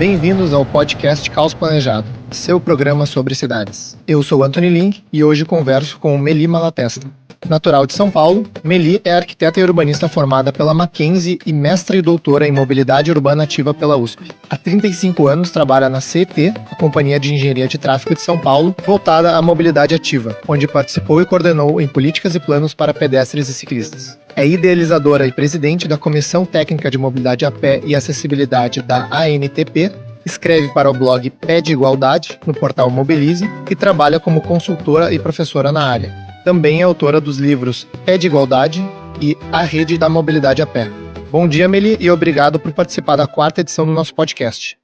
Bem-vindos ao podcast Caos Planejado, seu programa sobre cidades. Eu sou Anthony Link e hoje converso com Meli Malatesta. Natural de São Paulo, Meli é arquiteta e urbanista formada pela Mackenzie e mestra e doutora em mobilidade urbana ativa pela USP. Há 35 anos trabalha na CET, a Companhia de Engenharia de Tráfego de São Paulo, voltada à mobilidade ativa, onde participou e coordenou em políticas e planos para pedestres e ciclistas. É idealizadora e presidente da Comissão Técnica de Mobilidade a Pé e Acessibilidade da ANTP, escreve para o blog Pé de Igualdade, no portal Mobilize, e trabalha como consultora e professora na área. Também é autora dos livros Pé de Igualdade e A Rede da Mobilidade a Pé. Bom dia, Meli, e obrigado por participar da 4ª edição do nosso podcast.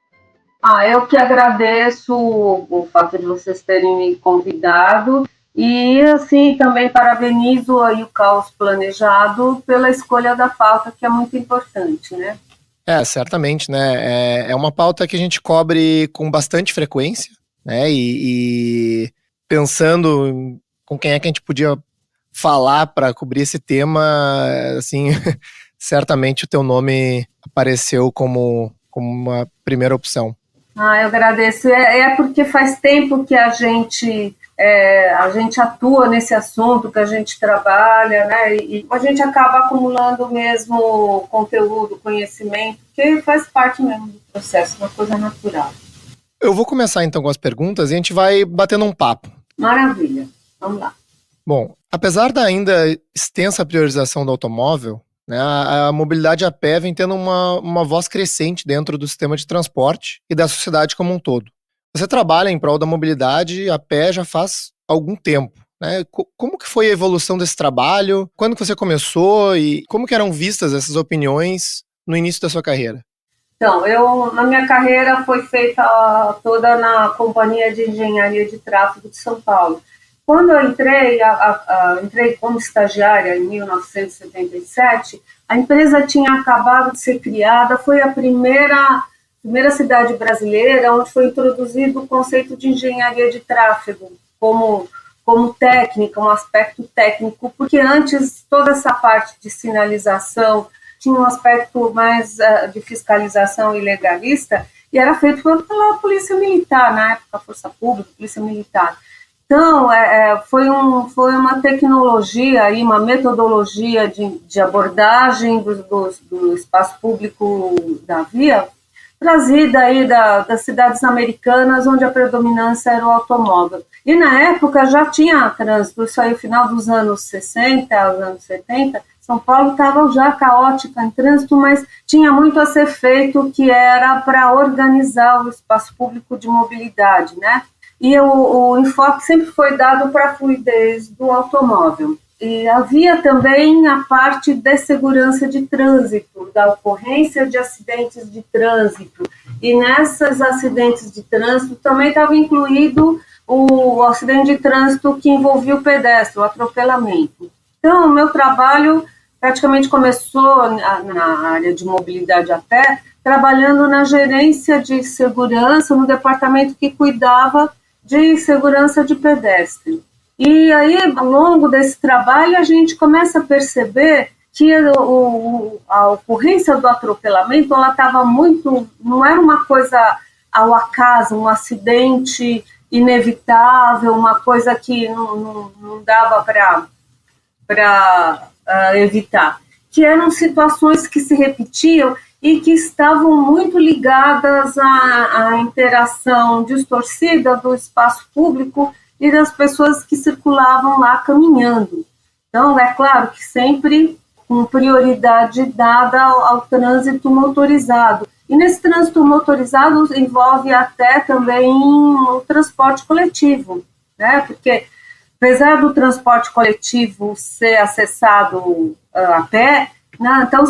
Eu que agradeço o fato de vocês terem me convidado e, assim, também parabenizo aí o Caos Planejado pela escolha da pauta, que é muito importante, né? Certamente, né? É uma pauta que a gente cobre com bastante frequência, né? E pensando com quem é que a gente podia falar para cobrir esse tema, assim, certamente o teu nome apareceu como uma primeira opção. Eu agradeço. É porque faz tempo que a gente atua nesse assunto, que a gente trabalha, né? E a gente acaba acumulando mesmo conteúdo, conhecimento, que faz parte mesmo do processo, uma coisa natural. Eu vou começar então com as perguntas e a gente vai batendo um papo. Maravilha, vamos lá. Bom, apesar da ainda extensa priorização do automóvel, né, a mobilidade a pé vem tendo uma voz crescente dentro do sistema de transporte e da sociedade como um todo. Você trabalha em prol da mobilidade a pé já faz algum tempo, né? Como que foi a evolução desse trabalho? Quando que você começou e como que eram vistas essas opiniões no início da sua carreira? Então, na minha carreira foi feita toda na Companhia de Engenharia de Tráfego de São Paulo. Quando eu entrei como estagiária em 1977, a empresa tinha acabado de ser criada, foi a primeira cidade brasileira onde foi introduzido o conceito de engenharia de tráfego como técnica, um aspecto técnico, porque antes toda essa parte de sinalização tinha um aspecto mais de fiscalização e legalista e era feito pela Polícia Militar, na época, Força Pública, Polícia Militar. Então, foi uma tecnologia, e uma metodologia de abordagem do espaço público da via, trazida aí das cidades americanas, onde a predominância era o automóvel. E na época já tinha trânsito, isso aí no final dos anos 60, anos 70, São Paulo estava já caótica em trânsito, mas tinha muito a ser feito, que era para organizar o espaço público de mobilidade, né? E o enfoque sempre foi dado para a fluidez do automóvel. E havia também a parte de segurança de trânsito, da ocorrência de acidentes de trânsito. E nesses acidentes de trânsito também estava incluído o acidente de trânsito que envolvia o pedestre, o atropelamento. Então, o meu trabalho praticamente começou na área de mobilidade a pé, trabalhando na gerência de segurança, no departamento que cuidava de segurança de pedestre. E aí, ao longo desse trabalho, a gente começa a perceber que a ocorrência do atropelamento, ela estava não era uma coisa ao acaso, um acidente inevitável, uma coisa que não dava para evitar, que eram situações que se repetiam e que estavam muito ligadas à interação distorcida do espaço público e das pessoas que circulavam lá caminhando. Então, é claro que sempre com prioridade dada ao trânsito motorizado. E nesse trânsito motorizado envolve até também o transporte coletivo, né? Porque apesar do transporte coletivo ser acessado a pé, né, então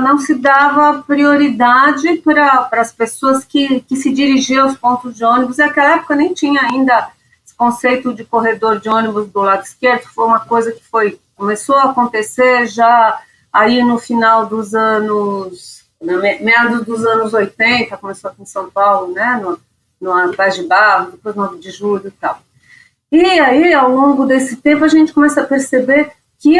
não se dava prioridade para as pessoas que se dirigiam aos pontos de ônibus. Naquela época nem tinha ainda esse conceito de corredor de ônibus do lado esquerdo, foi uma coisa que começou a acontecer já aí no final dos anos, meados dos anos 80, começou aqui em São Paulo, né, no Paz de Barros, depois 9 de julho e tal. E aí, ao longo desse tempo, a gente começa a perceber que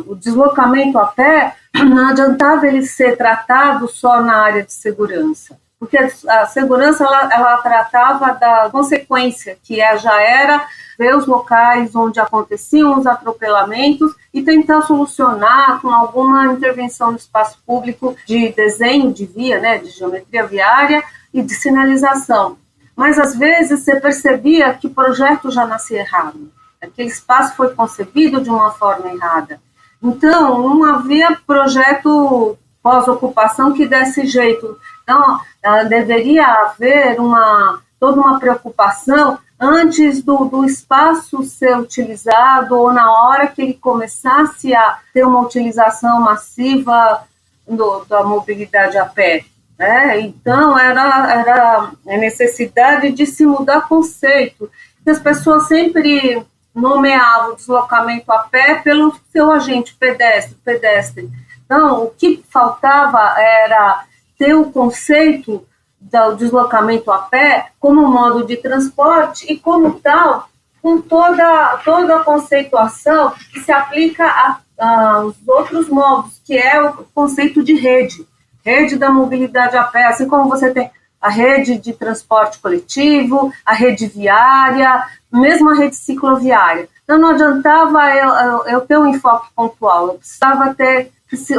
o deslocamento a pé não adiantava ele ser tratado só na área de segurança. porque a segurança ela tratava da consequência, que já era ver os locais onde aconteciam os atropelamentos e tentar solucionar com alguma intervenção no espaço público de desenho de via, né, de geometria viária e de sinalização. Mas, às vezes, você percebia que o projeto já nascia errado. Aquele espaço foi concebido de uma forma errada. Então, não havia projeto pós-ocupação que desse jeito. Então, deveria haver toda uma preocupação antes do espaço ser utilizado ou na hora que ele começasse a ter uma utilização massiva da mobilidade a pé. Então, era a necessidade de se mudar conceito. As pessoas sempre nomeavam o deslocamento a pé pelo seu agente pedestre. Então, o que faltava era ter o conceito do deslocamento a pé como modo de transporte e, como tal, com toda a conceituação que se aplica aos outros modos, que é o conceito de rede da mobilidade a pé, assim como você tem a rede de transporte coletivo, a rede viária, mesmo a rede cicloviária. Então, não adiantava eu ter um enfoque pontual,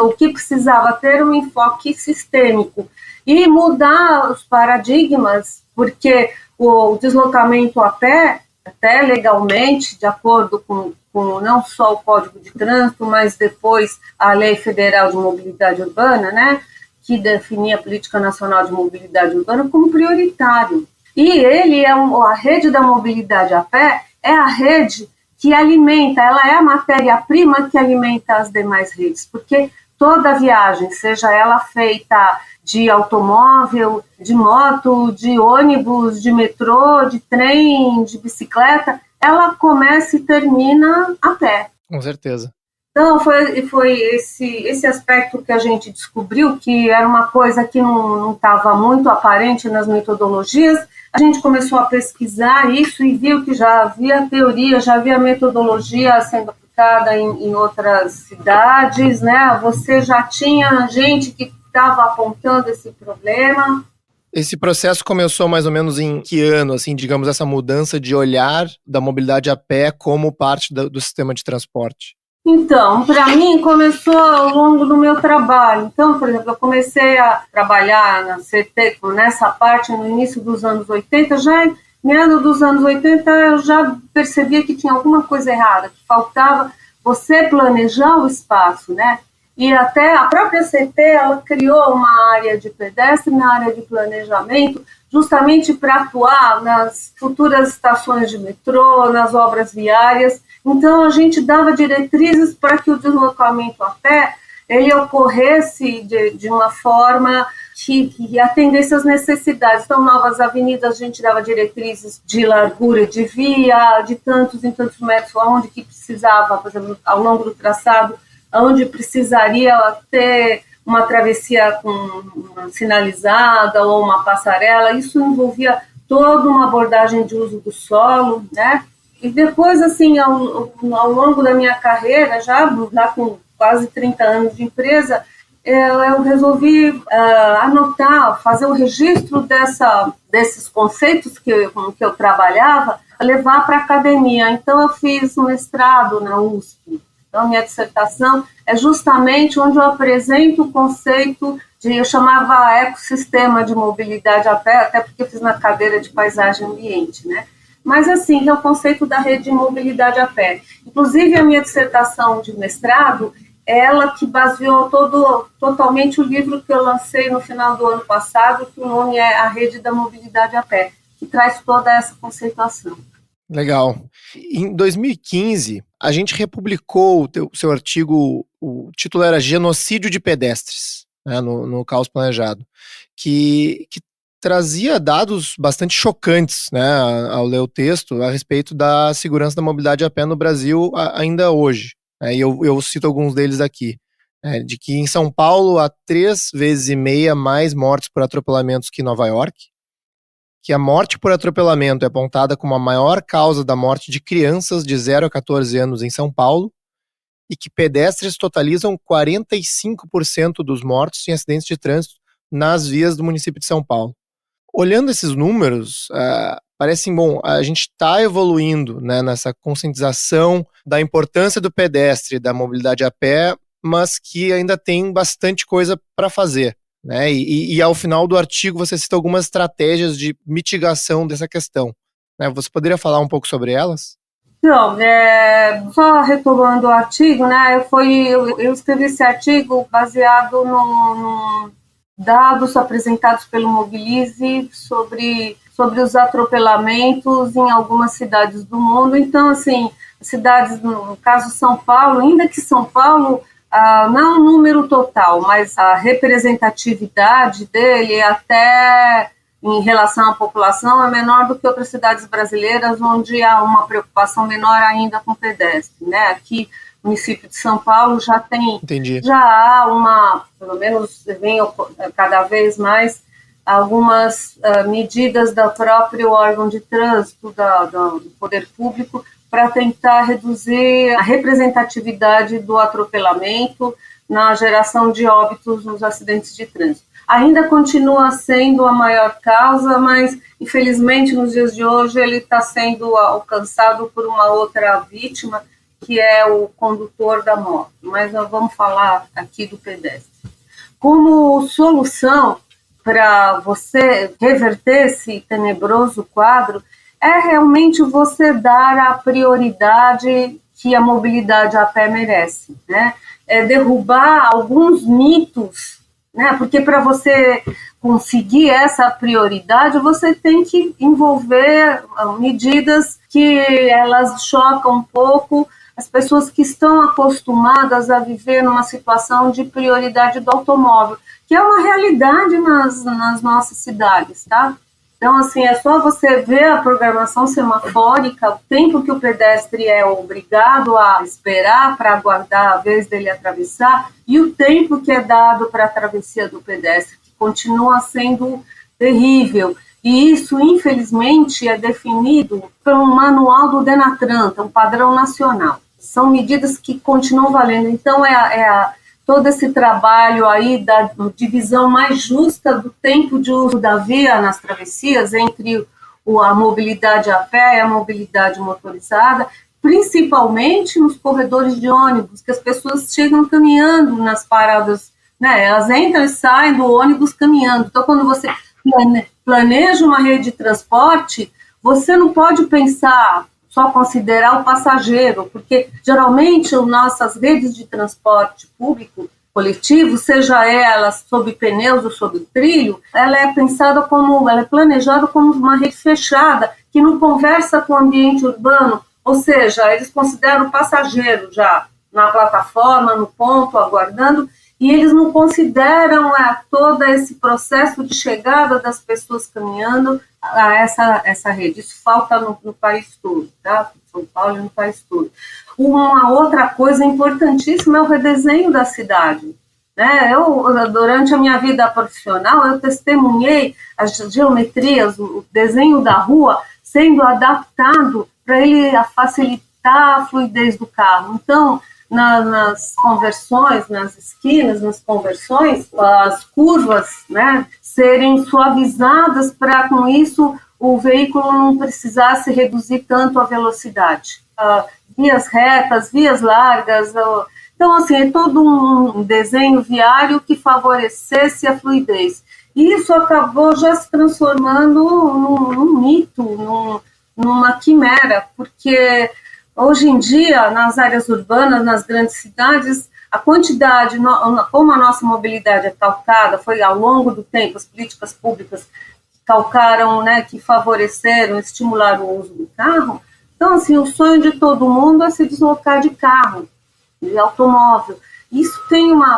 o que precisava ter um enfoque sistêmico e mudar os paradigmas, porque o deslocamento a pé, até legalmente, de acordo com não só o Código de Trânsito, mas depois a Lei Federal de Mobilidade Urbana, né, que definia a Política Nacional de Mobilidade Urbana como prioritário. E ele a rede da mobilidade a pé é a rede que alimenta, ela é a matéria-prima que alimenta as demais redes, porque toda viagem, seja ela feita de automóvel, de moto, de ônibus, de metrô, de trem, de bicicleta, ela começa e termina a pé. Com certeza. Então, foi esse aspecto que a gente descobriu, que era uma coisa que não estava muito aparente nas metodologias. A gente começou a pesquisar isso e viu que já havia teoria, já havia metodologia sendo aplicada em outras cidades, né? Você já tinha gente que estava apontando esse problema. Esse processo começou mais ou menos em que ano, assim, digamos, essa mudança de olhar da mobilidade a pé como parte do sistema de transporte? Então, para mim, começou ao longo do meu trabalho. Então, por exemplo, eu comecei a trabalhar na CT nessa parte no início dos anos 80, já em meados dos anos 80 eu já percebia que tinha alguma coisa errada, que faltava você planejar o espaço, né? E até a própria CT, ela criou uma área de pedestre na área de planejamento, justamente para atuar nas futuras estações de metrô, nas obras viárias. Então, a gente dava diretrizes para que o deslocamento a pé ele ocorresse de uma forma que atendesse às necessidades. Então, novas avenidas, a gente dava diretrizes de largura de via, de tantos em tantos metros, onde que precisava, por exemplo, ao longo do traçado, onde precisaria ter uma travessia uma sinalizada ou uma passarela. Isso envolvia toda uma abordagem de uso do solo, né? E depois, assim, ao longo da minha carreira, já com quase 30 anos de empresa, eu resolvi anotar, fazer o registro desses conceitos que eu trabalhava, levar para a academia. Então, eu fiz um mestrado na USP. Então, minha dissertação é justamente onde eu apresento o conceito eu chamava ecossistema de mobilidade a pé, até porque eu fiz na cadeira de paisagem e ambiente, né? Mas, assim, é o conceito da rede de mobilidade a pé. Inclusive, a minha dissertação de mestrado, ela que baseou totalmente o livro que eu lancei no final do ano passado, que o nome é A Rede da Mobilidade a Pé, que traz toda essa conceituação. Legal. Em 2015, a gente republicou o seu artigo, o título era Genocídio de Pedestres, né, no Caos Planejado, que trazia dados bastante chocantes, né, ao ler o texto, a respeito da segurança da mobilidade a pé no Brasil ainda hoje. E eu cito alguns deles aqui. De que em São Paulo há 3,5 vezes mais mortes por atropelamentos que em Nova York, que a morte por atropelamento é apontada como a maior causa da morte de crianças de 0 a 14 anos em São Paulo, e que pedestres totalizam 45% dos mortos em acidentes de trânsito nas vias do município de São Paulo. Olhando esses números, parece, bom, a gente está evoluindo, né, nessa conscientização da importância do pedestre, da mobilidade a pé, mas que ainda tem bastante coisa para fazer, né? E ao final do artigo você cita algumas estratégias de mitigação dessa questão, né? Você poderia falar um pouco sobre elas? Não, só retomando o artigo, né? Eu escrevi esse artigo baseado no dados apresentados pelo Mobilize sobre os atropelamentos em algumas cidades do mundo. Então, assim, cidades, no caso São Paulo, ainda que São Paulo não é um número total, mas a representatividade dele até em relação à população é menor do que outras cidades brasileiras, onde há uma preocupação menor ainda com pedestre, né? Aqui no município de São Paulo já tem, Entendi. já há pelo menos vem cada vez mais algumas medidas do próprio órgão de trânsito do poder público para tentar reduzir a representatividade do atropelamento na geração de óbitos nos acidentes de trânsito. Ainda continua sendo a maior causa, mas infelizmente nos dias de hoje ele está sendo alcançado por uma outra vítima, que é o condutor da moto. Mas nós vamos falar aqui do pedestre. Como solução para você reverter esse tenebroso quadro, é realmente você dar a prioridade que a mobilidade a pé merece, né? É derrubar alguns mitos, né? Porque para você conseguir essa prioridade, você tem que envolver medidas que elas chocam um pouco as pessoas que estão acostumadas a viver numa situação de prioridade do automóvel, que é uma realidade nas nossas cidades, tá? Então, assim, é só você ver a programação semafórica, o tempo que o pedestre é obrigado a esperar para aguardar a vez dele atravessar e o tempo que é dado para a travessia do pedestre, que continua sendo terrível. E isso, infelizmente, é definido por um manual do Denatran, um padrão nacional. São medidas que continuam valendo. Então, todo esse trabalho aí da divisão mais justa do tempo de uso da via nas travessias entre a mobilidade a pé e a mobilidade motorizada, principalmente nos corredores de ônibus, que as pessoas chegam caminhando nas paradas, né? Elas entram e saem do ônibus caminhando. Então, quando você planeja uma rede de transporte, você não pode pensar só considerar o passageiro, porque geralmente as nossas redes de transporte público coletivo, seja ela sob pneus ou sob trilho, ela é planejada como uma rede fechada, que não conversa com o ambiente urbano, ou seja, eles consideram o passageiro já na plataforma, no ponto, aguardando, e eles não consideram todo esse processo de chegada das pessoas caminhando a essa rede. Isso falta no país todo, tá? São Paulo e no país todo. Uma outra coisa importantíssima é o redesenho da cidade, né? Durante a minha vida profissional, eu testemunhei as geometrias, o desenho da rua sendo adaptado para ele facilitar a fluidez do carro. Então, nas conversões, nas esquinas, nas conversões, as curvas, né, serem suavizadas para, com isso, o veículo não precisasse reduzir tanto a velocidade. Vias retas, vias largas. Então, assim, é todo um desenho viário que favorecesse a fluidez. E isso acabou já se transformando num mito, numa quimera, porque hoje em dia, nas áreas urbanas, nas grandes cidades, a quantidade, como a nossa mobilidade é calcada, foi ao longo do tempo, as políticas públicas calcaram, né, que favoreceram, estimularam o uso do carro. Então, assim, o sonho de todo mundo é se deslocar de carro, de automóvel. Isso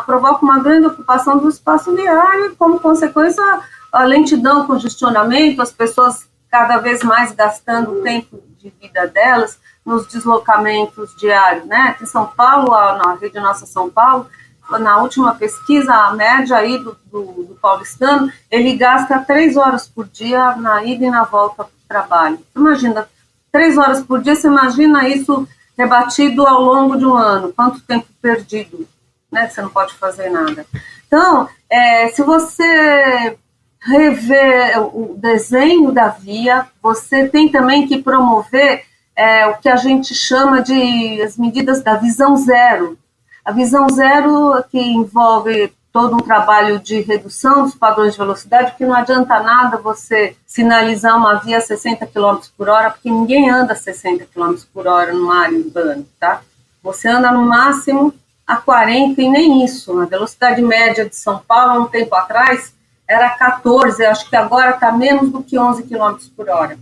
provoca uma grande ocupação do espaço viário e, como consequência, a lentidão, congestionamento, as pessoas cada vez mais gastando o tempo de vida delas nos deslocamentos diários, né? Aqui em São Paulo, na rede Nossa São Paulo, na última pesquisa, a média aí do paulistano, ele gasta 3 horas por dia na ida e na volta para o trabalho. Imagina, 3 horas por dia, você imagina isso rebatido ao longo de um ano, quanto tempo perdido, né? Você não pode fazer nada. Então, se você rever o desenho da via, você tem também que promover o que a gente chama de as medidas da visão zero. A visão zero que envolve todo um trabalho de redução dos padrões de velocidade, porque não adianta nada você sinalizar uma via a 60 km por hora, porque ninguém anda a 60 km por hora numa área urbana, tá? Você anda no máximo a 40 e nem isso. A velocidade média de São Paulo, há um tempo atrás, era 14, acho que agora está menos do que 11 km por hora.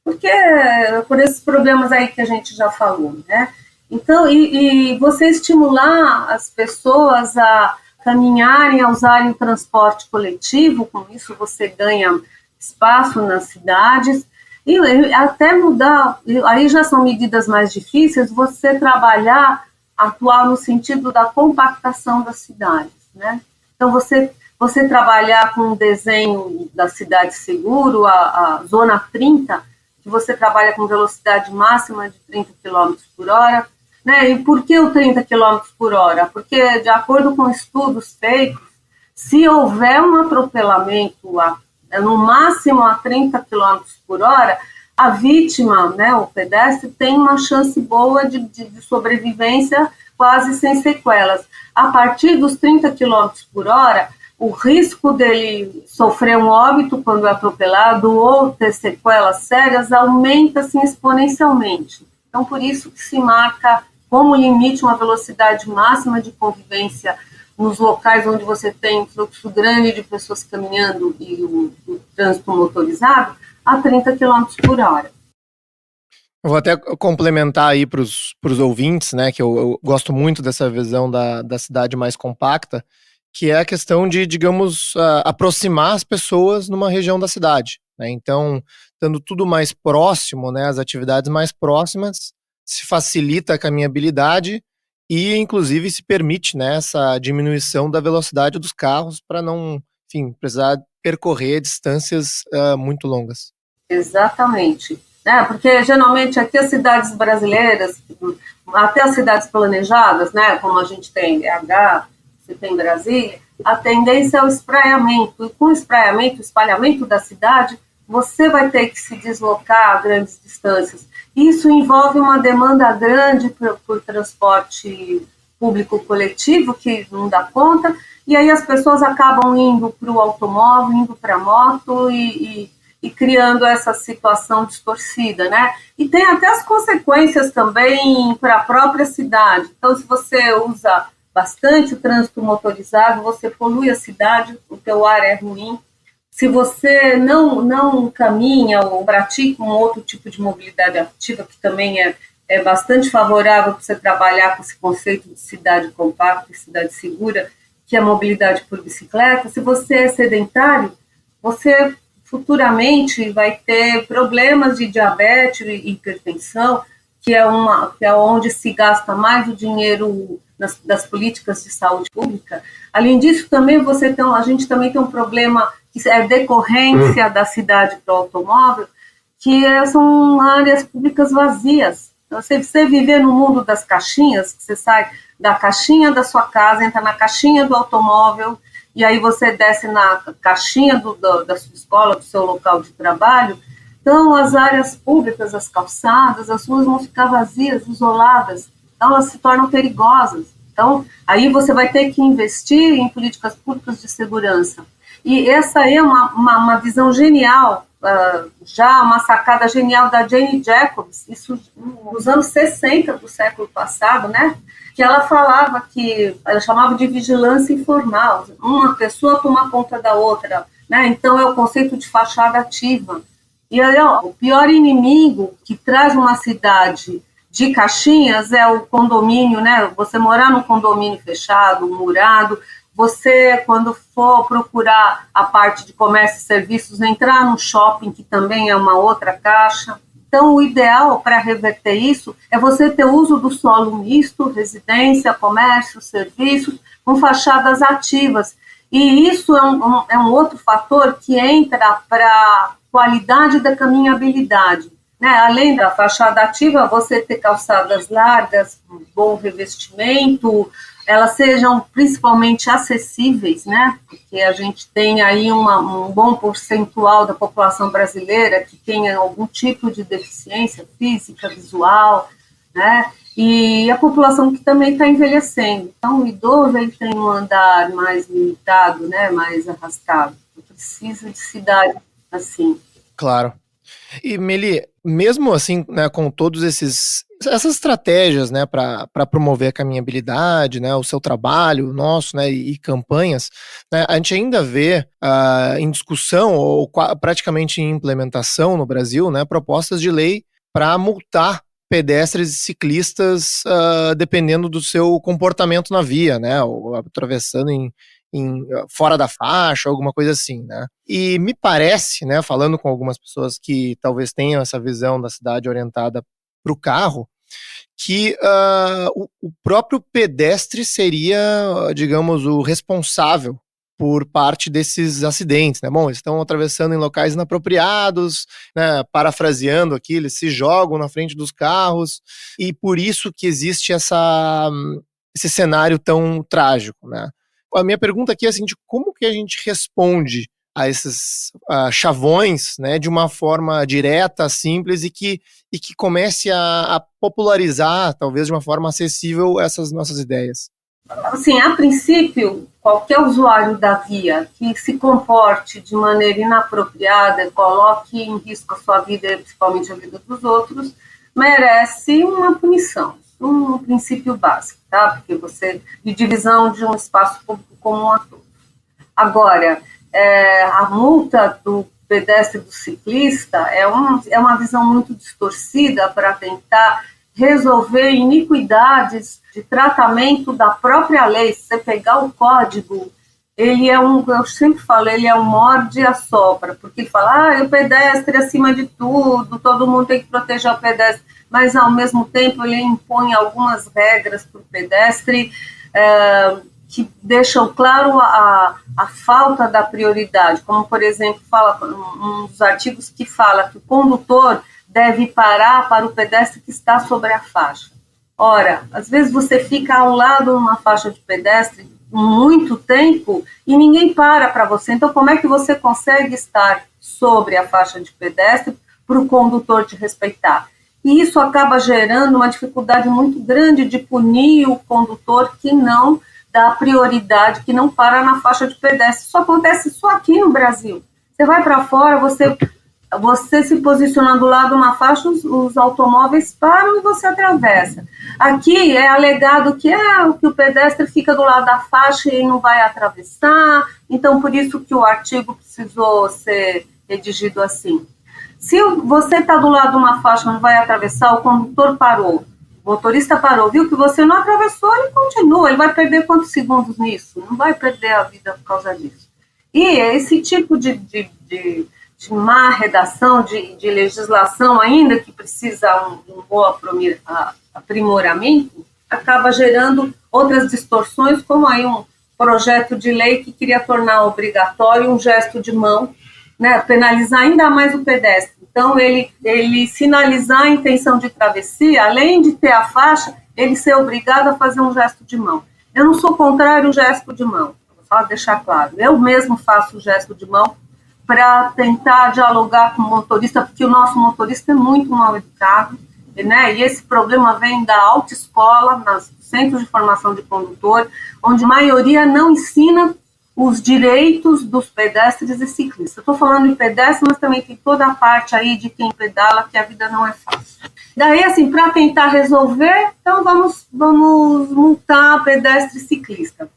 Porque por esses problemas aí que a gente já falou, né? Então, e você estimular as pessoas a caminharem, a usarem o transporte coletivo, com isso você ganha espaço nas cidades, e até mudar, aí já são medidas mais difíceis, você trabalhar, atuar no sentido da compactação das cidades, né? Então, você trabalhar com o desenho da cidade seguro, a zona 30, que você trabalha com velocidade máxima de 30 km por hora, né? E por que o 30 km por hora? Porque, de acordo com estudos feitos, se houver um atropelamento no máximo a 30 km por hora, a vítima, né, o pedestre, tem uma chance boa de sobrevivência quase sem sequelas. A partir dos 30 km por hora, o risco dele sofrer um óbito quando é atropelado ou ter sequelas sérias aumenta assim, exponencialmente. Então, por isso que se marca como limite uma velocidade máxima de convivência nos locais onde você tem um fluxo grande de pessoas caminhando e o trânsito motorizado a 30 km por hora. Eu vou até complementar aí para os ouvintes, né, que eu gosto muito dessa visão da cidade mais compacta, que é a questão de, digamos, aproximar as pessoas numa região da cidade, né? Então, estando tudo mais próximo, né, as atividades mais próximas, se facilita a caminhabilidade e, inclusive, se permite, né, essa diminuição da velocidade dos carros para não, enfim, precisar percorrer distâncias muito longas. Exatamente. Porque, geralmente, aqui as cidades brasileiras, até as cidades planejadas, né, como a gente tem BH, você tem Brasília, a tendência é o espraiamento. E com o espraiamento, o espalhamento da cidade, você vai ter que se deslocar a grandes distâncias. Isso envolve uma demanda grande por transporte público coletivo, que não dá conta, e aí as pessoas acabam indo para o automóvel, indo para a moto e criando essa situação distorcida, né? E tem até as consequências também para a própria cidade. Então, se você usa bastante o trânsito motorizado, você polui a cidade, o teu ar é ruim. Se você não caminha ou pratica um outro tipo de mobilidade ativa, que também é bastante favorável para você trabalhar com esse conceito de cidade compacta e cidade segura, que é a mobilidade por bicicleta, se você é sedentário, você futuramente vai ter problemas de diabetes e hipertensão, que é onde se gasta mais o dinheiro das políticas de saúde pública. Além disso, também a gente também tem um problema que é decorrência da cidade para o automóvel, que são áreas públicas vazias. Então, você viver no mundo das caixinhas, você sai da caixinha da sua casa, entra na caixinha do automóvel, e aí você desce na caixinha da sua escola, do seu local de trabalho. Então, as áreas públicas, as calçadas, as ruas vão ficar vazias, isoladas, então elas se tornam perigosas. Então, aí você vai ter que investir em políticas públicas de segurança. E essa é uma visão genial, já uma sacada genial da Jane Jacobs, isso nos anos 60 do século passado, né? Que ela falava ela chamava de vigilância informal, uma pessoa toma conta da outra, né? Então é o conceito de fachada ativa. E aí, o pior inimigo que traz uma cidade de caixinhas é o condomínio, né? Você morar num condomínio fechado, murado, você, quando for procurar a parte de comércio e serviços, entrar no shopping, que também é uma outra caixa. Então, o ideal para reverter isso é você ter uso do solo misto, residência, comércio, serviços, com fachadas ativas. E isso é um outro fator que entra para a qualidade da caminhabilidade. Né? Além da fachada ativa, você ter calçadas largas, bom revestimento, elas sejam principalmente acessíveis, né? Porque a gente tem aí um bom percentual da população brasileira que tenha algum tipo de deficiência física, visual, né? E a população que também está envelhecendo. Então, o idoso ele tem um andar mais limitado, né? Mais arrastado. Precisa de cidade assim. Claro. E Meli, mesmo assim, né, com todos essas estratégias, né, para promover a caminhabilidade, né, o seu trabalho, o nosso, né, e campanhas, né, a gente ainda vê em discussão ou praticamente em implementação no Brasil, né, propostas de lei para multar pedestres e ciclistas dependendo do seu comportamento na via, né, ou atravessando fora da faixa, alguma coisa assim, né? E me parece, né, falando com algumas pessoas que talvez tenham essa visão da cidade orientada para o carro, que o próprio pedestre seria, digamos, o responsável por parte desses acidentes, né? Bom, eles estão atravessando em locais inapropriados, né? Parafraseando aqui, eles se jogam na frente dos carros, e por isso que existe esse cenário tão trágico, né? A minha pergunta aqui é a seguinte: como que a gente responde a esses chavões, né, de uma forma direta, simples e que comece a popularizar, talvez de uma forma acessível, essas nossas ideias? Assim, a princípio, qualquer usuário da via que se comporte de maneira inapropriada, coloque em risco a sua vida, principalmente a vida dos outros, merece uma punição. Um princípio básico, tá? Porque de divisão de um espaço público comum a todos. Agora, a multa do pedestre e do ciclista é uma visão muito distorcida para tentar resolver iniquidades de tratamento da própria lei. Se você pegar o código, eu sempre falo, ele é um morde e assopra, porque ele fala, o pedestre acima de tudo, todo mundo tem que proteger o pedestre, mas ao mesmo tempo ele impõe algumas regras para o pedestre que deixam claro a falta da prioridade, como por exemplo, fala um dos artigos que fala que o condutor deve parar para o pedestre que está sobre a faixa. Ora, às vezes você fica ao lado de uma faixa de pedestre muito tempo e ninguém para você. Então, como é que você consegue estar sobre a faixa de pedestre para o condutor te respeitar? E isso acaba gerando uma dificuldade muito grande de punir o condutor que não dá prioridade, que não para na faixa de pedestre. Isso acontece só aqui no Brasil. Você vai para fora, você se posiciona do lado de uma faixa, os automóveis param e você atravessa. Aqui é alegado que o pedestre fica do lado da faixa e não vai atravessar, então por isso que o artigo precisou ser redigido assim. Se você está do lado de uma faixa e não vai atravessar, o condutor parou, o motorista parou, viu que você não atravessou, ele continua, ele vai perder quantos segundos nisso? Não vai perder a vida por causa disso. E esse tipo de má redação, de legislação, ainda que precisa um bom aprimoramento, acaba gerando outras distorções, como aí um projeto de lei que queria tornar obrigatório um gesto de mão, né, penalizar ainda mais o pedestre. Então, ele sinalizar a intenção de travessia, além de ter a faixa, ele ser obrigado a fazer um gesto de mão. Eu não sou contrário ao gesto de mão, só deixar claro. Eu mesmo faço o gesto de mão para tentar dialogar com o motorista, porque o nosso motorista é muito mal educado, né? E esse problema vem da autoescola, nos centros de formação de condutor, onde a maioria não ensina os direitos dos pedestres e ciclistas. Eu estou falando de pedestre, mas também tem toda a parte aí de quem pedala, que a vida não é fácil. Daí, assim, para tentar resolver, então vamos multar pedestre e ciclista.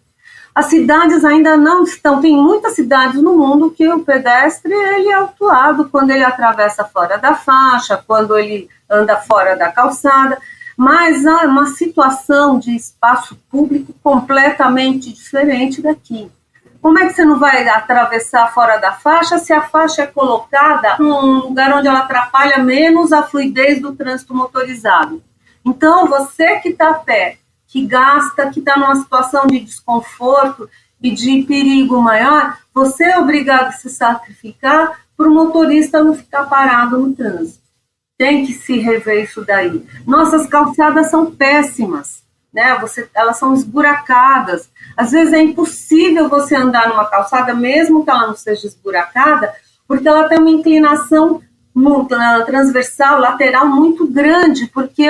As cidades ainda não estão, tem muitas cidades no mundo que o pedestre ele é autuado quando ele atravessa fora da faixa, quando ele anda fora da calçada, mas há uma situação de espaço público completamente diferente daqui. Como é que você não vai atravessar fora da faixa se a faixa é colocada num lugar onde ela atrapalha menos a fluidez do trânsito motorizado? Então, você que está a pé, que gasta, que está numa situação de desconforto e de perigo maior, você é obrigado a se sacrificar para o motorista não ficar parado no trânsito. Tem que se rever isso daí. Nossas calçadas são péssimas. né? Elas são esburacadas. Às vezes é impossível você andar numa calçada, mesmo que ela não seja esburacada, porque ela tem uma inclinação transversal, lateral muito grande, porque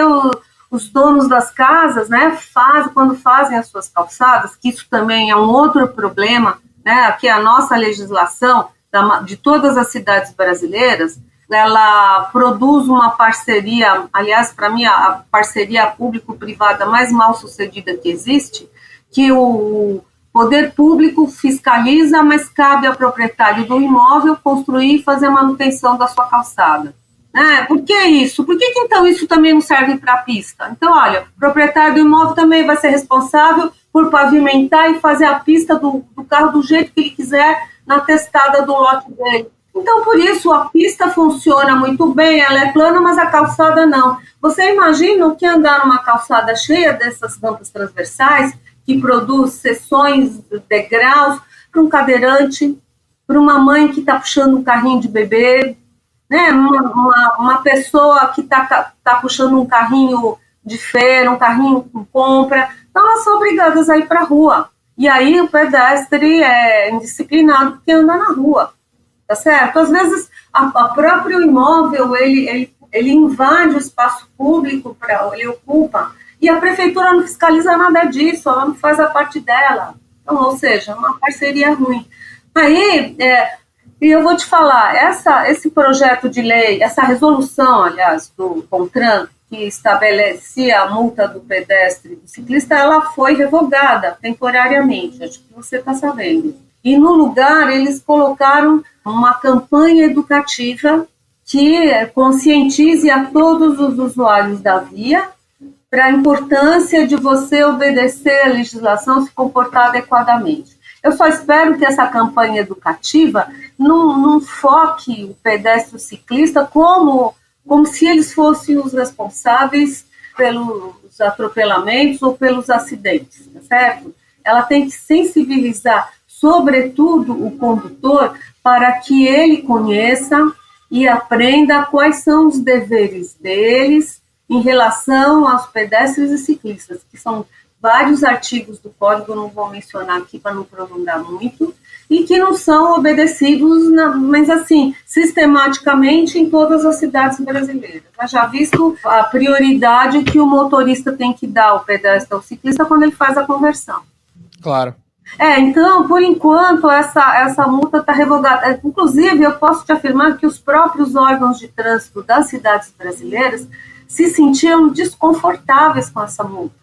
os donos das casas, né, quando fazem as suas calçadas, que isso também é um outro problema, né, aqui a nossa legislação de todas as cidades brasileiras, ela produz uma parceria, aliás, para mim, a parceria público-privada mais mal sucedida que existe, que o poder público fiscaliza, mas cabe ao proprietário do imóvel construir e fazer a manutenção da sua calçada. Por que isso? Por que então isso também não serve para a pista? Então, olha, o proprietário do imóvel também vai ser responsável por pavimentar e fazer a pista do carro do jeito que ele quiser na testada do lote dele. Então, por isso, a pista funciona muito bem, ela é plana, mas a calçada não. Você imagina o que andar numa calçada cheia dessas rampas transversais, que produz seções, degraus, para um cadeirante, para uma mãe que está puxando um carrinho de bebê, né? Uma pessoa que está puxando um carrinho de feira, um carrinho com compra. Então, elas são obrigadas a ir para a rua. E aí o pedestre é indisciplinado porque anda na rua. Tá certo? Às vezes, a próprio imóvel, ele invade o espaço público, ele ocupa, e a prefeitura não fiscaliza nada disso, ela não faz a parte dela. Então, ou seja, uma parceria ruim. Aí, e eu vou te falar, esse projeto de lei, essa resolução, aliás, do CONTRAN, que estabelecia a multa do pedestre e do ciclista, ela foi revogada temporariamente, acho que você está sabendo. E no lugar, eles colocaram uma campanha educativa que conscientize a todos os usuários da via para a importância de você obedecer a legislação, se comportar adequadamente. Eu só espero que essa campanha educativa não foque o pedestre e o ciclista como se eles fossem os responsáveis pelos atropelamentos ou pelos acidentes, tá certo? Ela tem que sensibilizar, sobretudo, o condutor, para que ele conheça e aprenda quais são os deveres deles em relação aos pedestres e ciclistas, que são vários artigos do código, não vou mencionar aqui para não prolongar muito, e que não são obedecidos, mas assim, sistematicamente em todas as cidades brasileiras. Eu já visto a prioridade que o motorista tem que dar ao pedestre ou ao ciclista quando ele faz a conversão. Claro. Então, por enquanto, essa multa está revogada. Inclusive, eu posso te afirmar que os próprios órgãos de trânsito das cidades brasileiras se sentiam desconfortáveis com essa multa,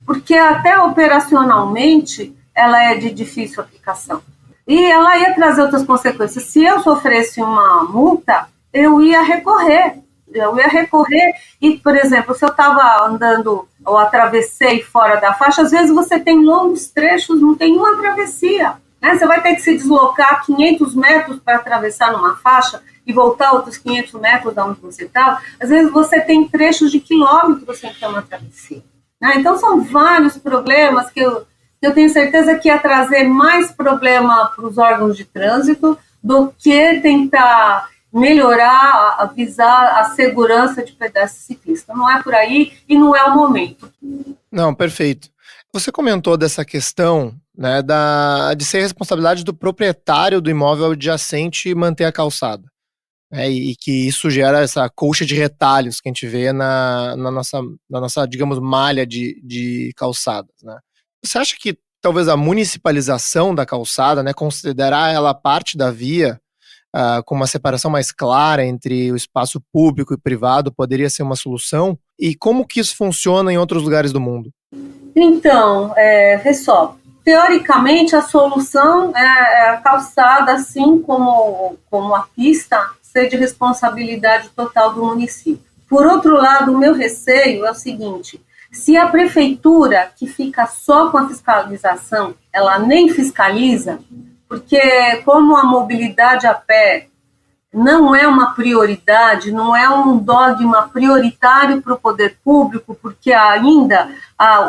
porque até operacionalmente ela é de difícil aplicação. E ela ia trazer outras consequências. Se eu sofresse uma multa, eu ia recorrer e, por exemplo, se eu estava andando ou atravessei fora da faixa, às vezes você tem longos trechos, não tem uma travessia, né? Você vai ter que se deslocar 500 metros para atravessar numa faixa e voltar outros 500 metros de onde você estava. Às vezes você tem trechos de quilômetros sem ter uma travessia, né? Então são vários problemas que eu tenho certeza que ia trazer mais problema para os órgãos de trânsito do que tentar melhorar, avisar a segurança de pedestre e ciclista. Não é por aí e não é o momento. Não, perfeito. Você comentou dessa questão, né, de ser responsabilidade do proprietário do imóvel adjacente manter a calçada, né, e que isso gera essa colcha de retalhos que a gente vê na nossa, digamos, malha de calçadas, né? Você acha que talvez a municipalização da calçada, né, considerar ela parte da via, com uma separação mais clara entre o espaço público e privado, poderia ser uma solução? E como que isso funciona em outros lugares do mundo? Então, vê só, teoricamente a solução é a calçada, assim como a pista, ser de responsabilidade total do município. Por outro lado, o meu receio é o seguinte: se a prefeitura, que fica só com a fiscalização, ela nem fiscaliza, porque como a mobilidade a pé não é uma prioridade, não é um dogma prioritário para o poder público, porque ainda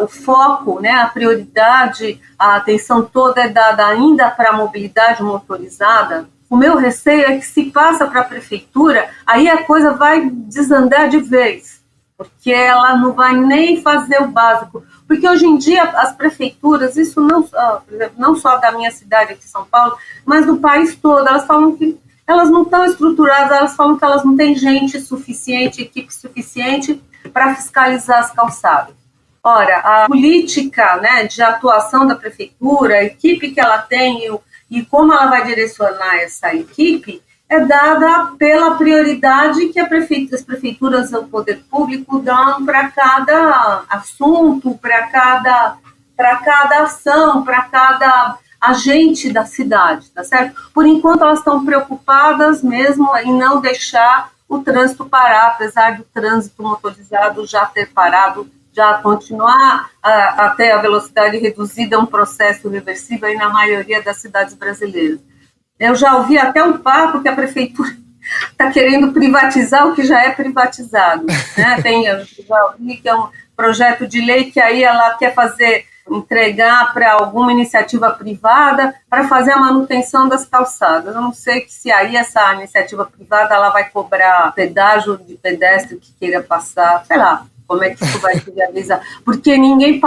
o foco, né, a prioridade, a atenção toda é dada ainda para a mobilidade motorizada, o meu receio é que se passa para a prefeitura, aí a coisa vai desandar de vez. porque ela não vai nem fazer o básico. Porque hoje em dia as prefeituras, isso não, por exemplo, não só da minha cidade aqui em São Paulo, mas do país todo, elas falam que elas não estão estruturadas, elas falam que elas não têm gente suficiente, equipe suficiente para fiscalizar as calçadas. Ora, a política, né, de atuação da prefeitura, a equipe que ela tem e como ela vai direcionar essa equipe, é dada pela prioridade que as prefeituras do poder público dão para cada assunto, para cada ação, para cada agente da cidade, tá certo? Por enquanto elas estão preocupadas mesmo em não deixar o trânsito parar, apesar do trânsito motorizado já ter parado, já continuar até a velocidade reduzida, é um processo reversível aí na maioria das cidades brasileiras. Eu já ouvi até um papo que a prefeitura está querendo privatizar o que já é privatizado. Né? Eu já ouvi que é um projeto de lei que aí ela quer entregar para alguma iniciativa privada para fazer a manutenção das calçadas. Eu não sei se aí essa iniciativa privada ela vai cobrar pedágio de pedestre que queira passar, sei lá. Como é que isso vai se realizar? Porque ninguém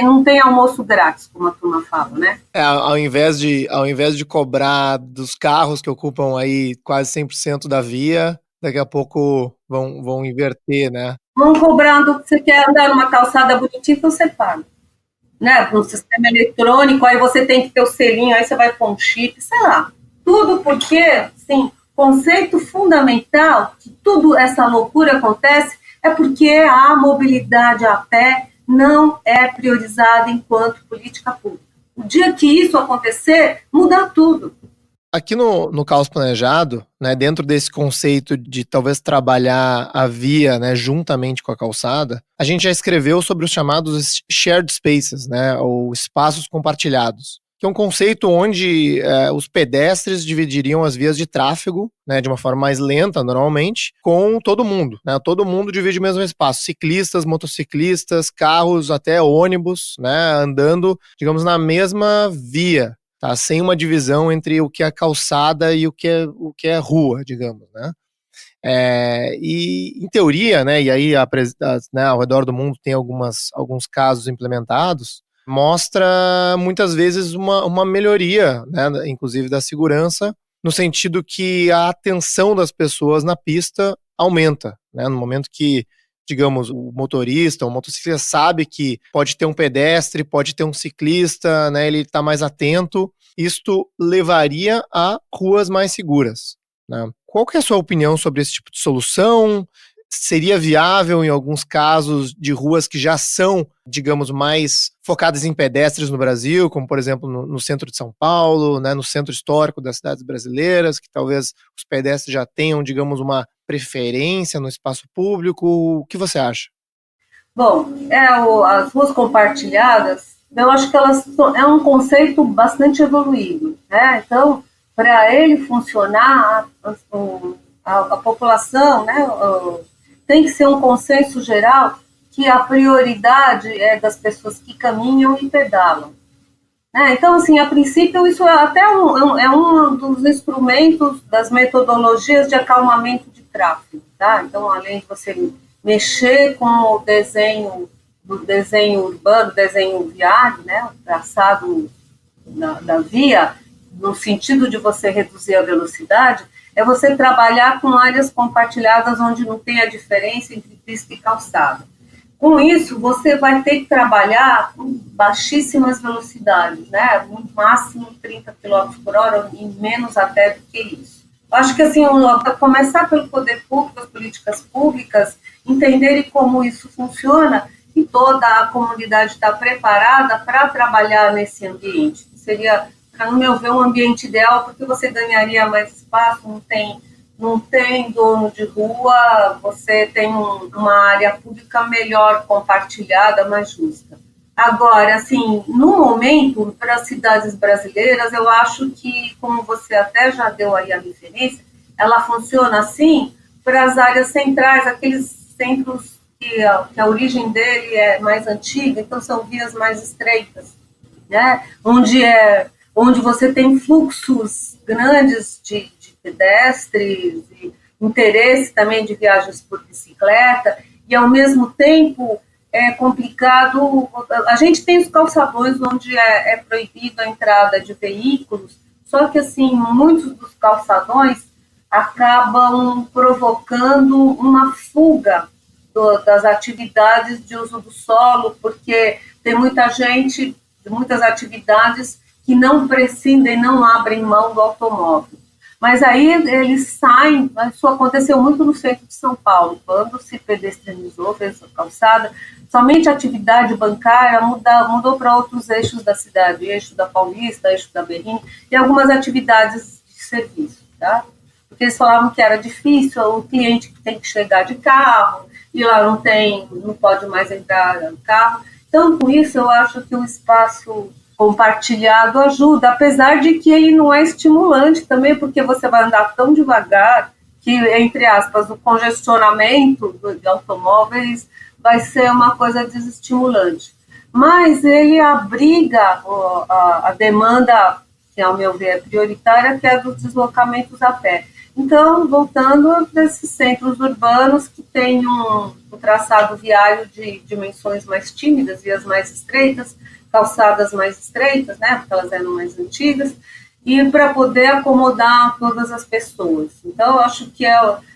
não tem almoço grátis, como a turma fala, né? Ao invés de cobrar dos carros que ocupam aí quase 100% da via, daqui a pouco vão inverter, né? Vão cobrando, você quer andar numa calçada bonitinha, então você paga. Né? Um sistema eletrônico, aí você tem que ter o selinho, aí você vai pôr um chip, sei lá. Tudo porque, sim, conceito fundamental, que tudo essa loucura acontece, é porque a mobilidade a pé não é priorizada enquanto política pública. O dia que isso acontecer, muda tudo. Aqui no Caos Planejado, né, dentro desse conceito de talvez trabalhar a via, né, juntamente com a calçada, a gente já escreveu sobre os chamados shared spaces, né, ou espaços compartilhados, que é um conceito onde os pedestres dividiriam as vias de tráfego, né, de uma forma mais lenta, normalmente, com todo mundo. Né, todo mundo divide o mesmo espaço. Ciclistas, motociclistas, carros, até ônibus, né, andando, digamos, na mesma via, tá, sem uma divisão entre o que é calçada e o que é rua, digamos, né. E em teoria, né, e aí né, ao redor do mundo tem alguns casos implementados, mostra muitas vezes uma melhoria, né, inclusive da segurança, no sentido que a atenção das pessoas na pista aumenta, né, no momento que, digamos, o motorista, o motociclista sabe que pode ter um pedestre, pode ter um ciclista, né, ele está mais atento, isto levaria a ruas mais seguras, né. Qual que é a sua opinião sobre esse tipo de solução? Seria viável em alguns casos de ruas que já são, digamos, mais focadas em pedestres no Brasil, como, por exemplo, no centro de São Paulo, né, no centro histórico das cidades brasileiras, que talvez os pedestres já tenham, digamos, uma preferência no espaço público. O que você acha? Bom, as ruas compartilhadas, eu acho que é um conceito bastante evoluído. Né? Então, para ele funcionar, a população, né, tem que ser um consenso geral que a prioridade é das pessoas que caminham e pedalam. Né? Então, assim, a princípio, isso é até um dos instrumentos das metodologias de acalmamento de tráfego. Tá? Então, além de você mexer com o desenho urbano, desenho viário, né, o traçado da via, no sentido de você reduzir a velocidade, é você trabalhar com áreas compartilhadas onde não tem a diferença entre pista e calçada. Com isso, você vai ter que trabalhar com baixíssimas velocidades, né? No máximo 30 km por hora, e menos até do que isso. Eu acho que, assim, começar pelo poder público, as políticas públicas, entenderem como isso funciona e toda a comunidade está preparada para trabalhar nesse ambiente. Seria, no meu ver, um ambiente ideal, porque você ganharia mais espaço, não tem dono de rua, você tem uma área pública melhor compartilhada, mais justa. Agora, assim, no momento, para as cidades brasileiras, eu acho que, como você até já deu aí a referência, ela funciona assim para as áreas centrais, aqueles centros que a origem dele é mais antiga, então são vias mais estreitas, né? Onde você tem fluxos grandes de pedestres, e interesse também de viagens por bicicleta, e ao mesmo tempo é complicado. A gente tem os calçadões onde é proibido a entrada de veículos, só que assim, muitos dos calçadões acabam provocando uma fuga das atividades de uso do solo, porque tem muita gente, muitas atividades que não prescindem, não abrem mão do automóvel. Mas aí eles saem, isso aconteceu muito no centro de São Paulo, quando se pedestrianizou, fez a calçada, somente a atividade bancária mudou para outros eixos da cidade, eixo da Paulista, eixo da Berrini, e algumas atividades de serviço, tá? Porque eles falavam que era difícil, o cliente que tem que chegar de carro, e lá não pode mais entrar no carro. Então, com isso, eu acho que o espaço compartilhado ajuda, apesar de que ele não é estimulante também, porque você vai andar tão devagar que, entre aspas, o congestionamento de automóveis vai ser uma coisa desestimulante. Mas ele abriga a demanda, que ao meu ver é prioritária, que é dos deslocamentos a pé. Então, voltando desses centros urbanos que têm um traçado viário de dimensões mais tímidas, vias mais estreitas, calçadas mais estreitas, né, porque elas eram mais antigas, e para poder acomodar todas as pessoas. Então, eu acho que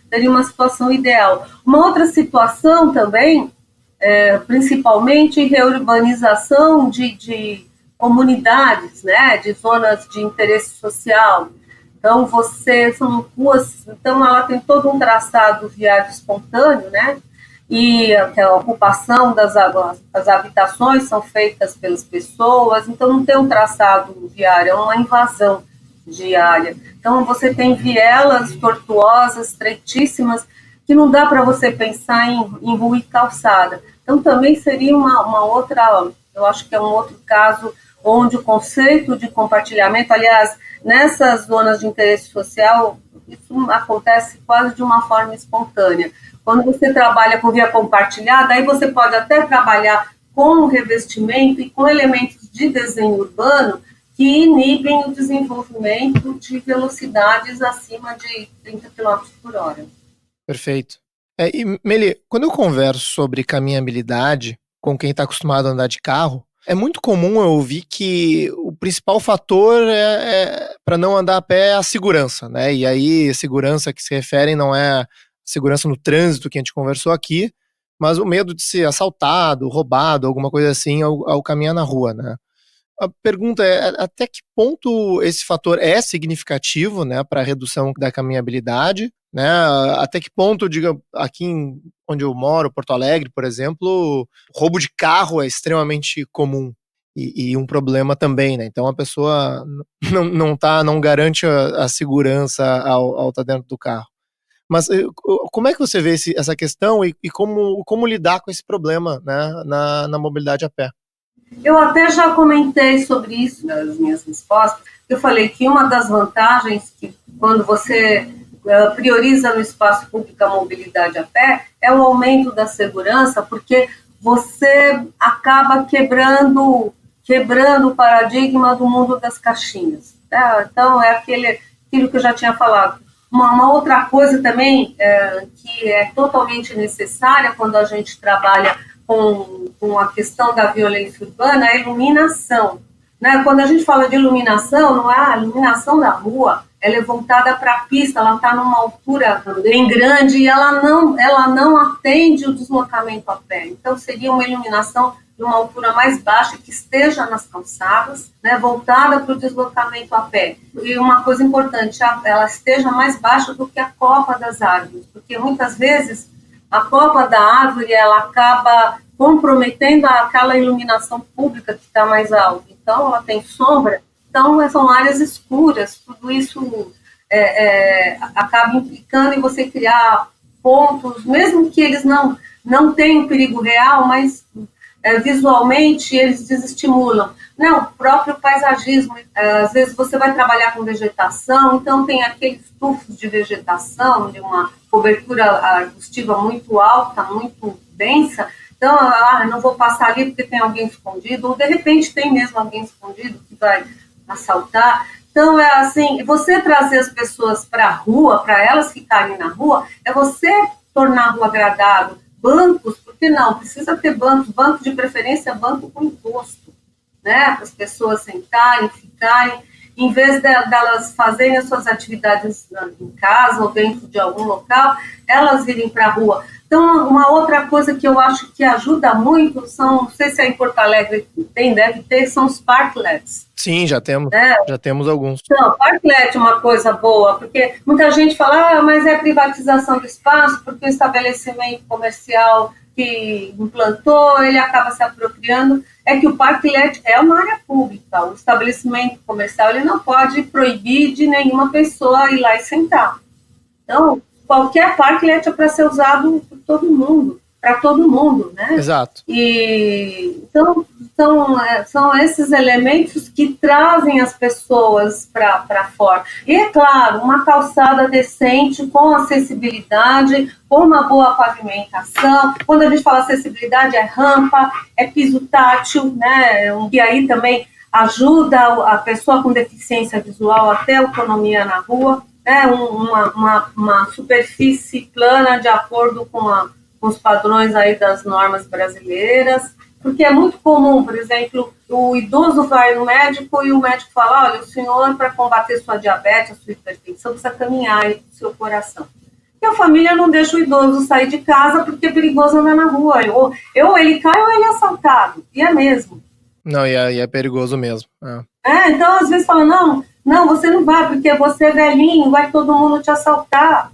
seria uma situação ideal. Uma outra situação também, principalmente reurbanização de comunidades, né, de zonas de interesse social. Então, são ruas, então ela tem todo um traçado viário espontâneo, né? E a ocupação das habitações são feitas pelas pessoas, então não tem um traçado viário, é uma invasão diária. Então, você tem vielas tortuosas, estreitíssimas, que não dá para você pensar em rua e calçada. Então, também seria uma outra, eu acho que é um outro caso onde o conceito de compartilhamento, aliás, nessas zonas de interesse social, isso acontece quase de uma forma espontânea. Quando você trabalha com via compartilhada, aí você pode até trabalhar com revestimento e com elementos de desenho urbano que inibem o desenvolvimento de velocidades acima de 30 km por hora. Perfeito. E, Meli, quando eu converso sobre caminhabilidade com quem está acostumado a andar de carro, é muito comum eu ouvir que o principal fator para não andar a pé é a segurança, né? E aí, a segurança que se referem não é a segurança no trânsito que a gente conversou aqui, mas o medo de ser assaltado, roubado, alguma coisa assim ao caminhar na rua, né? A pergunta é até que ponto esse fator é significativo, né, para a redução da caminhabilidade, né? Até que ponto, diga, aqui onde eu moro, Porto Alegre, por exemplo, roubo de carro é extremamente comum e um problema também, né? Então a pessoa não garante a segurança ao estar dentro do carro. Mas como é que você vê essa questão e como lidar com esse problema, né, na mobilidade a pé? Eu até já comentei sobre isso nas minhas respostas. Eu falei que uma das vantagens que quando você prioriza no espaço público a mobilidade a pé é o aumento da segurança, porque você acaba quebrando o paradigma do mundo das caixinhas. Tá? Então, é aquilo que eu já tinha falado. Uma outra coisa também que é totalmente necessária quando a gente trabalha com a questão da violência urbana, a iluminação. Né? Quando a gente fala de iluminação, não é a iluminação da rua, ela é voltada para a pista, ela está numa altura bem grande e ela não atende o deslocamento a pé. Então, seria uma iluminação de uma altura mais baixa, que esteja nas calçadas, né, voltada para o deslocamento a pé. E uma coisa importante, ela esteja mais baixa do que a copa das árvores, porque muitas vezes a copa da árvore ela acaba comprometendo aquela iluminação pública que está mais alta. Então, ela tem sombra, então são áreas escuras, tudo isso acaba implicando em você criar pontos, mesmo que eles não tenham perigo real, mas visualmente eles desestimulam. Não, o próprio paisagismo, às vezes você vai trabalhar com vegetação, então tem aqueles tufos de vegetação, de uma cobertura arbustiva muito alta, muito densa, então, não vou passar ali porque tem alguém escondido, ou de repente tem mesmo alguém escondido que vai assaltar. Então, é assim, você trazer as pessoas para a rua, para elas ficarem na rua, é você tornar a rua agradável, bancos, porque não, precisa ter bancos, banco de preferência, banco com imposto, né, para as pessoas sentarem, ficarem, em vez delas fazerem as suas atividades em casa ou dentro de algum local, elas irem para a rua. Então, uma outra coisa que eu acho que ajuda muito são, não sei se é em Porto Alegre tem, deve ter, são os parklets. Sim, já temos alguns. Então, parklet é uma coisa boa, porque muita gente fala, mas é privatização do espaço, porque o estabelecimento comercial que implantou, ele acaba se apropriando. É que o parklet é uma área pública, o estabelecimento comercial ele não pode proibir de nenhuma pessoa ir lá e sentar. Então, qualquer parklet é para ser usado por todo mundo, para todo mundo, né? Exato. E então são esses elementos que trazem as pessoas para fora. E é claro, uma calçada decente, com acessibilidade, com uma boa pavimentação. Quando a gente fala acessibilidade, é rampa, é piso tátil, né? E aí também ajuda a pessoa com deficiência visual a ter autonomia na rua, né? Uma superfície plana de acordo com os padrões aí das normas brasileiras, porque é muito comum, por exemplo, o idoso vai no médico e o médico fala, olha, o senhor, para combater sua diabetes, a sua hipertensão, precisa caminhar aí pro seu coração. E a família não deixa o idoso sair de casa porque é perigoso andar na rua. Ou ele cai ou ele é assaltado. E é mesmo. Não, e é perigoso mesmo. Então, às vezes fala, não, você não vai, porque você é velhinho, vai todo mundo te assaltar.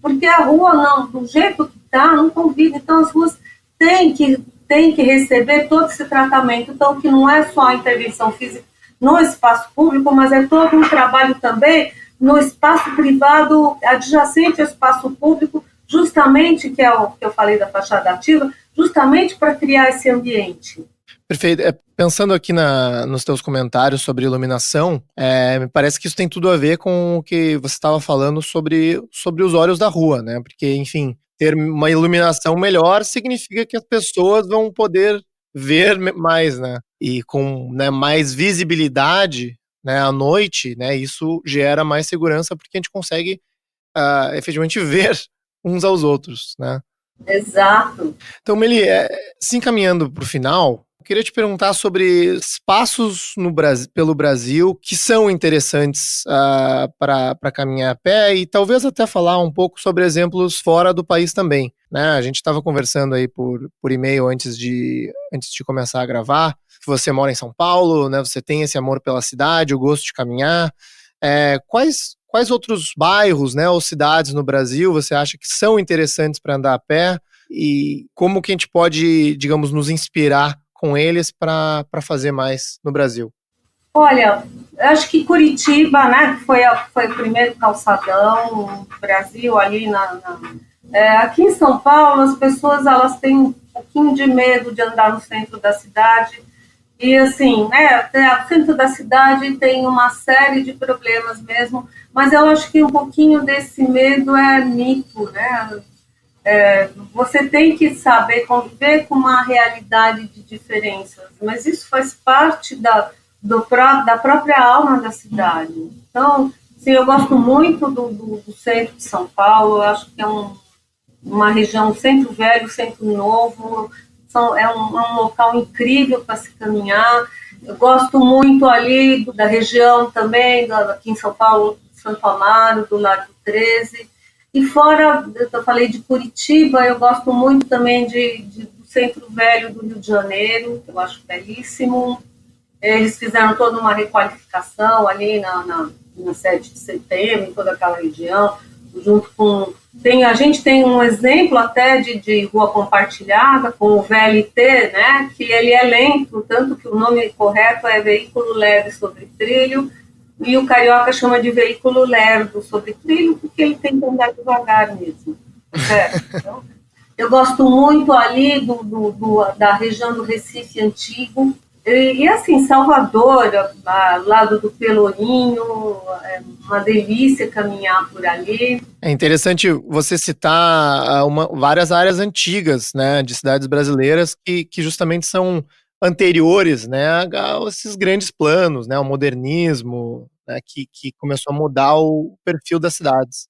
Porque a rua, não, do jeito que está, não convida. Então, as ruas têm que receber todo esse tratamento. Então, que não é só a intervenção física no espaço público, mas é todo um trabalho também no espaço privado adjacente ao espaço público, justamente, que é o que eu falei da fachada ativa, justamente para criar esse ambiente. Perfeito. Pensando aqui nos teus comentários sobre iluminação, me parece que isso tem tudo a ver com o que você estava falando sobre os olhos da rua, né? Porque, enfim, ter uma iluminação melhor significa que as pessoas vão poder ver mais, né? E com, né, mais visibilidade, né, à noite, né, isso gera mais segurança porque a gente consegue efetivamente ver uns aos outros, né? Exato. Então, Meli, se encaminhando para o final, eu queria te perguntar sobre espaços pelo Brasil que são interessantes para caminhar a pé e talvez até falar um pouco sobre exemplos fora do país também, né? A gente estava conversando aí por e-mail antes de começar a gravar, que você mora em São Paulo, né? Você tem esse amor pela cidade, o gosto de caminhar. Quais outros bairros, né, ou cidades no Brasil você acha que são interessantes para andar a pé e como que a gente pode, digamos, nos inspirar com eles para fazer mais no Brasil? Olha, acho que Curitiba, né, foi o primeiro calçadão no Brasil, ali aqui em São Paulo, as pessoas elas têm um pouquinho de medo de andar no centro da cidade. E assim, né, o centro da cidade tem uma série de problemas mesmo, mas eu acho que um pouquinho desse medo é mito, né? Você tem que saber conviver com uma realidade de diferenças, mas isso faz parte da própria alma da cidade. Então, sim, eu gosto muito do centro de São Paulo, eu acho que é uma região, centro velho, centro novo, é um local incrível para se caminhar. Eu gosto muito ali da região também, aqui em São Paulo, Santo Amaro, do Largo 13. E fora, eu falei de Curitiba, eu gosto muito também do Centro Velho do Rio de Janeiro, que eu acho belíssimo. Eles fizeram toda uma requalificação ali na 7 de setembro, em toda aquela região, junto com... a gente tem um exemplo até de rua compartilhada com o VLT, né, que ele é lento, tanto que o nome correto é veículo leve sobre trilho, e o carioca chama de veículo lerdo sobre trilho, porque ele tem que andar devagar mesmo. Então, eu gosto muito ali da região do Recife Antigo, e assim, Salvador, lado do Pelourinho, é uma delícia caminhar por ali. É interessante você citar várias áreas antigas, né, de cidades brasileiras que justamente são anteriores, né, a esses grandes planos, né, o modernismo, né, que começou a mudar o perfil das cidades.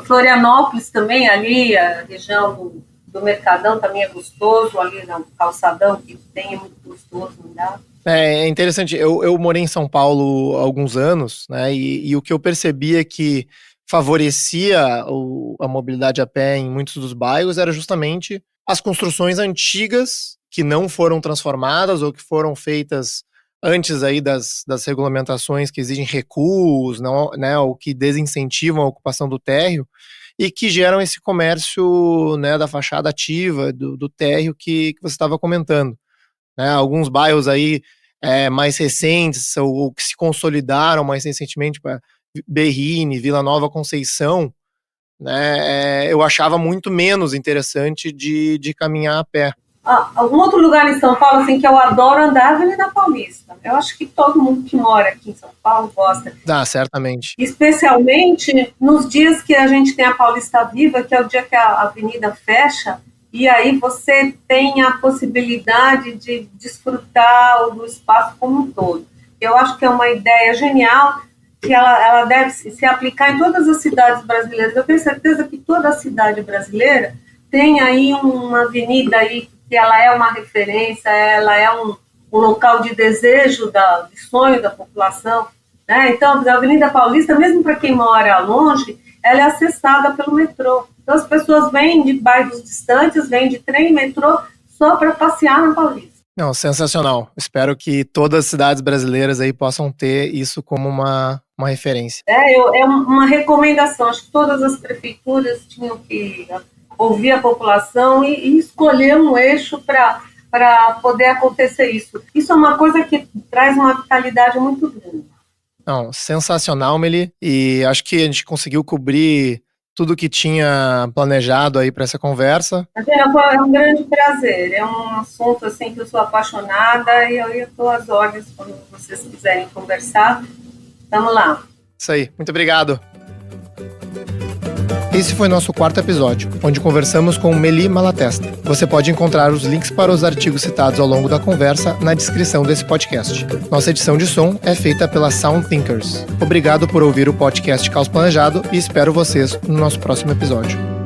Florianópolis também, ali, a região do Mercadão também é gostoso, ali no calçadão que tem, é muito gostoso, não dá? É interessante, eu morei em São Paulo há alguns anos, né, e o que eu percebi é que favorecia a mobilidade a pé em muitos dos bairros era justamente as construções antigas que não foram transformadas ou que foram feitas antes aí das regulamentações que exigem recuos, não, né, ou que desincentivam a ocupação do térreo e que geram esse comércio, né, da fachada ativa, do térreo que você estava comentando. Né, alguns bairros aí mais recentes ou que se consolidaram mais recentemente, para Berrini, Vila Nova Conceição, né, eu achava muito menos interessante de caminhar a pé. Algum outro lugar em São Paulo assim, que eu adoro andar é a Avenida Paulista. Eu acho que todo mundo que mora aqui em São Paulo gosta. Certamente. Especialmente nos dias que a gente tem a Paulista Viva, que é o dia que a avenida fecha, e aí você tem a possibilidade de desfrutar do espaço como um todo. Eu acho que é uma ideia genial, que ela deve se aplicar em todas as cidades brasileiras. Eu tenho certeza que toda cidade brasileira tem aí uma avenida aí que ela é uma referência, ela é um local de desejo, de sonho da população. Né? Então, a Avenida Paulista, mesmo para quem mora longe, ela é acessada pelo metrô. Então, as pessoas vêm de bairros distantes, vêm de trem e metrô só para passear na Paulista. Não, sensacional. Espero que todas as cidades brasileiras aí possam ter isso como uma referência. É uma recomendação. Acho que todas as prefeituras tinham que ouvir a população e escolher um eixo para poder acontecer isso. Isso é uma coisa que traz uma vitalidade muito grande. Não, sensacional, Meli. E acho que a gente conseguiu cobrir tudo que tinha planejado aí para essa conversa. É um grande prazer. É um assunto assim que eu sou apaixonada e eu estou às ordens quando vocês quiserem conversar. Vamos lá. Isso aí. Muito obrigado. Esse foi nosso 4º episódio, onde conversamos com Meli Malatesta. Você pode encontrar os links para os artigos citados ao longo da conversa na descrição desse podcast. Nossa edição de som é feita pela Sound Thinkers. Obrigado por ouvir o podcast Caos Planejado e espero vocês no nosso próximo episódio.